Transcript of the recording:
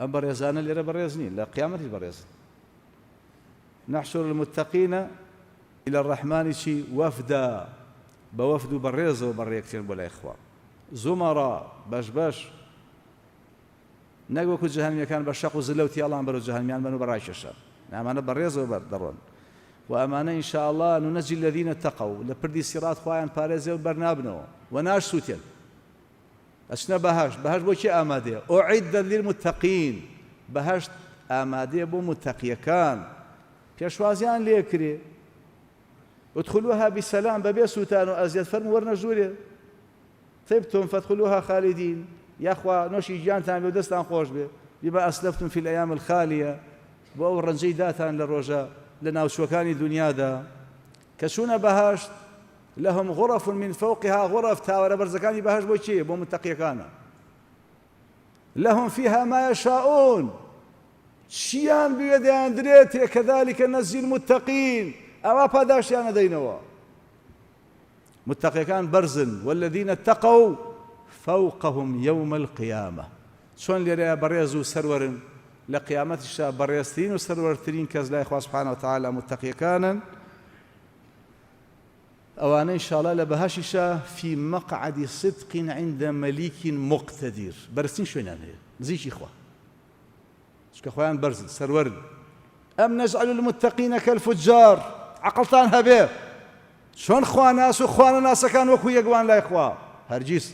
ئەم بەڕێزانە لێرە بەڕێز نین، لە قیامەتی بەڕێز. نحشر المتقين إلى الرحمن شي وفدا، بوفد بەڕێز و بەڕێکترین بۆ لای خوا. زومەڕا بەش بەش، نەک وەکو جەهەنەمیەکان بە شەق و زلە و تیاڵان بەرەو جەهەنەمیان بن و بەڕای کێشە. ئەمانە بەڕێزەوە بەردەڕۆن. وأمانة إن شاء الله ننجي الذين اتقوا لبردي الصراط خوايان بارزي وبرنابنو وناش سوتين أشنا بهاش بوشي آمادية أعد للمتقين بهاش آمادية بو متقية كان بيشوازيان ليكري ادخلوها بسلام ببي سوتان وأزيد فرم ورنجولي طيبتم فادخلوها خالدين يا أخوة نوشي جيانتان ودستان خوش بما أسلفتم في الأيام الخالية بأو رنجيداتان للرجاء لنا وشوكاني دنيا دا كشونا بهاشت لهم غرف من فوقها غرف تاور برزكاني بهاش بوشي بو متقية كان لهم فيها ما يشاءون شيان بيديان دريتي كذلك نزي المتقين أما باداشيان دينوا متقية كان برزن والذين اتقوا فوقهم يوم القيامة شون لريا بريزو سرورن لقيامة الشاب بريستين وسرورترين كزلا إخوة سبحانه وتعالى متقية كانا أوانا إن شاء الله لبهاششا في مقعد صدق عند مليك مقتدر برستين شوين هي زيش إخوة شك أخوان برز سرورن أم نجعل المتقين كالفجار عقلتان هبه شون خوا ناس وخوانا ناس كان وكو يقوان لا إخوة هرجيس